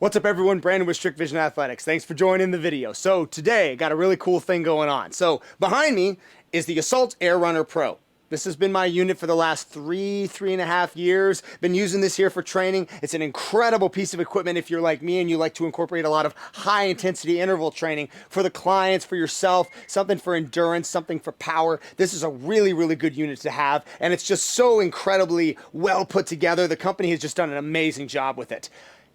What's up everyone, Brandon with Strict Vision Athletics. Thanks for joining the video. So today, I got a really cool thing going on. So behind me is the Assault Air Runner Pro. This has been my unit for the last three and a half years. Been using this here for training. It's an incredible piece of equipment if you're like me and you like to incorporate a lot of high intensity interval training for the clients, for yourself, something for endurance, something for power. This is a really good unit to have, and it's just so incredibly well put together. The company has just done an amazing job with it.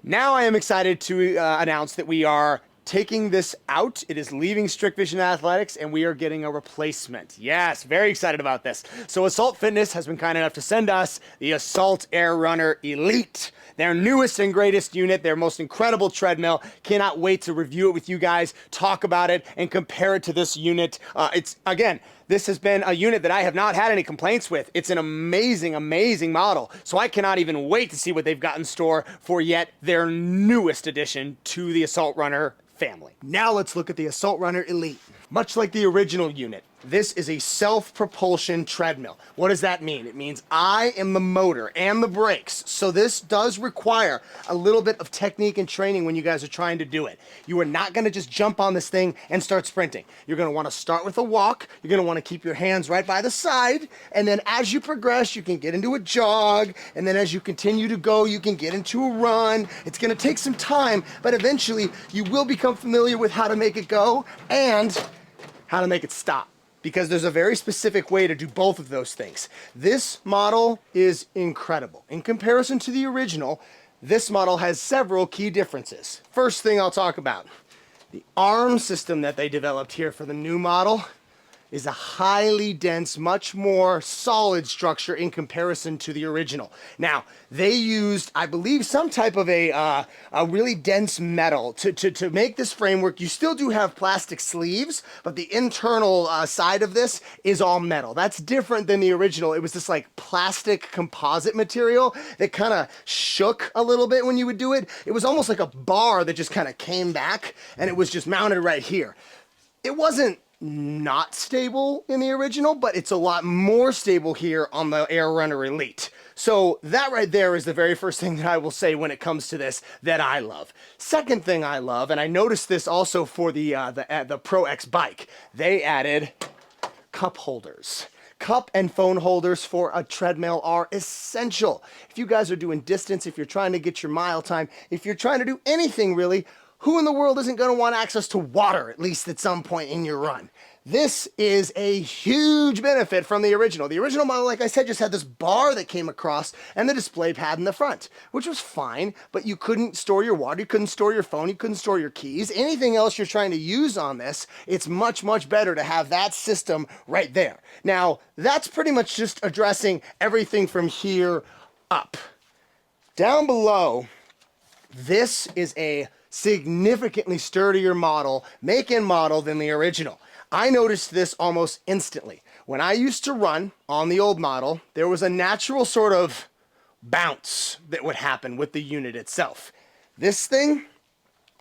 Now I am excited to announce that we are taking this out. It is leaving Strict Vision Athletics and we are getting a replacement. Yes, very excited about this. So Assault Fitness has been kind enough to send us the Assault Air Runner Elite. Their newest and greatest unit, their most incredible treadmill. Cannot wait to review it with you guys, talk about it, and compare it to this unit. This has been a unit that I have not had any complaints with. It's an amazing model. So I cannot even wait to see what they've got in store for yet their newest addition to the Assault Runner family. Now let's look at the Assault Runner Elite. Much like the original unit, this is a self-propulsion treadmill. What does that mean? It means I am the motor and the brakes. So this does require a little bit of technique and training when you guys are trying to do it. You are not gonna just jump on this thing and start sprinting. You're gonna wanna start with a walk. You're gonna wanna keep your hands right by the side. And then as you progress, you can get into a jog. And then as you continue to go, you can get into a run. It's gonna take some time, but eventually you will become familiar with how to make it go and how to make it stop, because there's a very specific way to do both of those things. This model is incredible. In comparison to the original, this model has several key differences. First thing I'll talk about, the arm system that they developed here for the new model is a highly dense, much more solid structure in comparison to the original. Now, they used, I believe, some type of a really dense metal to make this framework. You still do have plastic sleeves, but the internal side of this is all metal. That's different than the original. It was this like plastic composite material that kind of shook a little bit when you would do it. It was almost like a bar that just kind of came back, and it was just mounted right here. It wasn't not stable in the original, but it's a lot more stable here on the Air Runner Elite. So that right there is the very first thing that I will say when it comes to this that I love. Second thing I love, and I noticed this also for the Pro X bike, they added cup holders. Cup and phone holders for a treadmill are essential. If you guys are doing distance, if you're trying to get your mile time, if you're trying to do anything really, who in the world isn't going to want access to water, at least at some point in your run? This is a huge benefit from the original. The original model, like I said, just had this bar that came across and the display pad in the front, which was fine, but you couldn't store your water, you couldn't store your phone, you couldn't store your keys. Anything else you're trying to use on this, it's much better to have that system right there. Now, that's pretty much just addressing everything from here up. Down below, this is a significantly sturdier model, make and model, than the original. I noticed this almost instantly. When I used to run on the old model, there was a natural sort of bounce that would happen with the unit itself. This thing,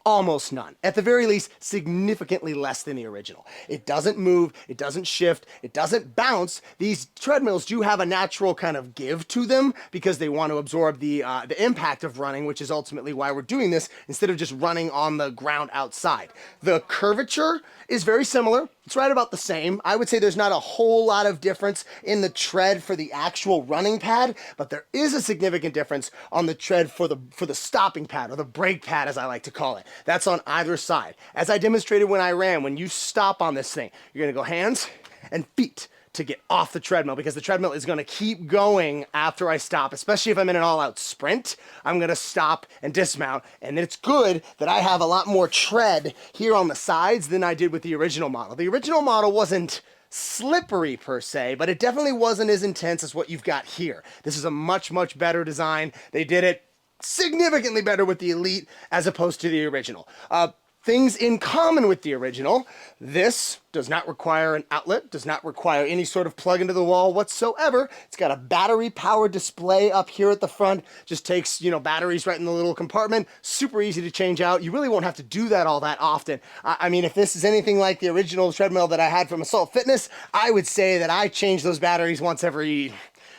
almost none. At the very least, significantly less than the original. It doesn't move, it doesn't shift, it doesn't bounce. These treadmills do have a natural kind of give to them because they want to absorb the impact of running, which is ultimately why we're doing this instead of just running on the ground outside. The curvature is very similar. It's right about the same. I would say there's not a whole lot of difference in the tread for the actual running pad, but there is a significant difference on the tread for the stopping pad, or the brake pad as I like to call it. That's on either side. As I demonstrated when I ran, when you stop on this thing, you're gonna go hands and feet to get off the treadmill, because the treadmill is gonna keep going after I stop, especially if I'm in an all-out sprint. I'm gonna stop and dismount, and it's good that I have a lot more tread here on the sides than I did with the original model. The original model wasn't slippery per se, but it definitely wasn't as intense as what you've got here. This is a much better design. They did it significantly better with the Elite as opposed to the original. Things in common with the original: this does not require an outlet, does not require any sort of plug into the wall whatsoever. It's got a battery powered display up here at the front. Just takes, batteries right in the little compartment. Super easy to change out. You really won't have to do that all that often. I mean, if this is anything like the original treadmill that I had from Assault Fitness, I would say that I change those batteries once every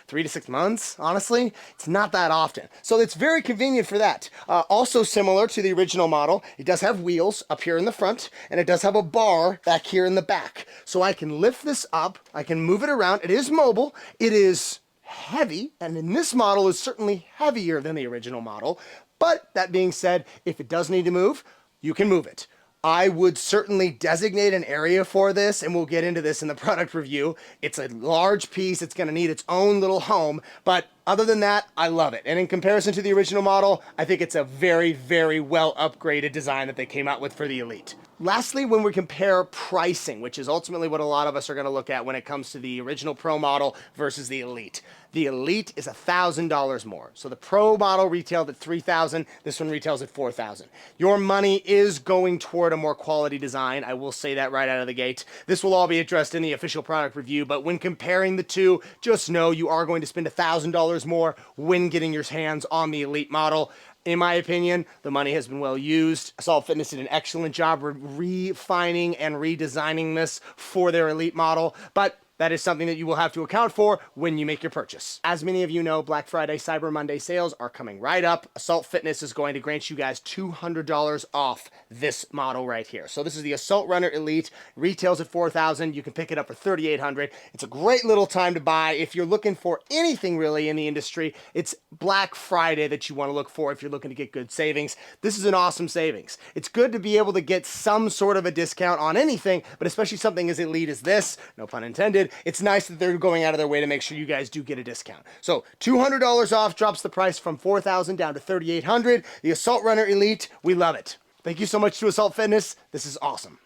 3 to 6 months, honestly. It's not that often. So it's very convenient for that. Also similar to the original model, it does have wheels up here in the front, and it does have a bar back here in the back. So I can lift this up, I can move it around. It is mobile, it is heavy, and in this model is certainly heavier than the original model. But that being said, if it does need to move, you can move it. I would certainly designate an area for this, and we'll get into this in the product review. It's a large piece, it's gonna need its own little home, but other than that, I love it. And in comparison to the original model, I think it's a very, very well upgraded design that they came out with for the Elite. Lastly, when we compare pricing, which is ultimately what a lot of us are gonna look at when it comes to the original Pro model versus the Elite. The Elite is $1,000 more. So the Pro model retailed at $3,000, this one retails at $4,000. Your money is going toward a more quality design. I will say that right out of the gate. This will all be addressed in the official product review, but when comparing the two, just know you are going to spend $1,000 more when getting your hands on the Elite model. In my opinion, the money has been well used. Assault Fitness did an excellent job refining and redesigning this for their Elite model, but that is something that you will have to account for when you make your purchase. As many of you know, Black Friday, Cyber Monday sales are coming right up. Assault Fitness is going to grant you guys $200 off this model right here. So this is the Assault Runner Elite, retails at $4,000. You can pick it up for $3,800. It's a great little time to buy. If you're looking for anything really in the industry, it's Black Friday that you want to look for if you're looking to get good savings. This is an awesome savings. It's good to be able to get some sort of a discount on anything, but especially something as elite as this, no pun intended. It's nice that they're going out of their way to make sure you guys do get a discount. So $200 off drops the price from $4,000 down to $3,800. The Assault Runner Elite, we love it. Thank you so much to Assault Fitness. This is awesome.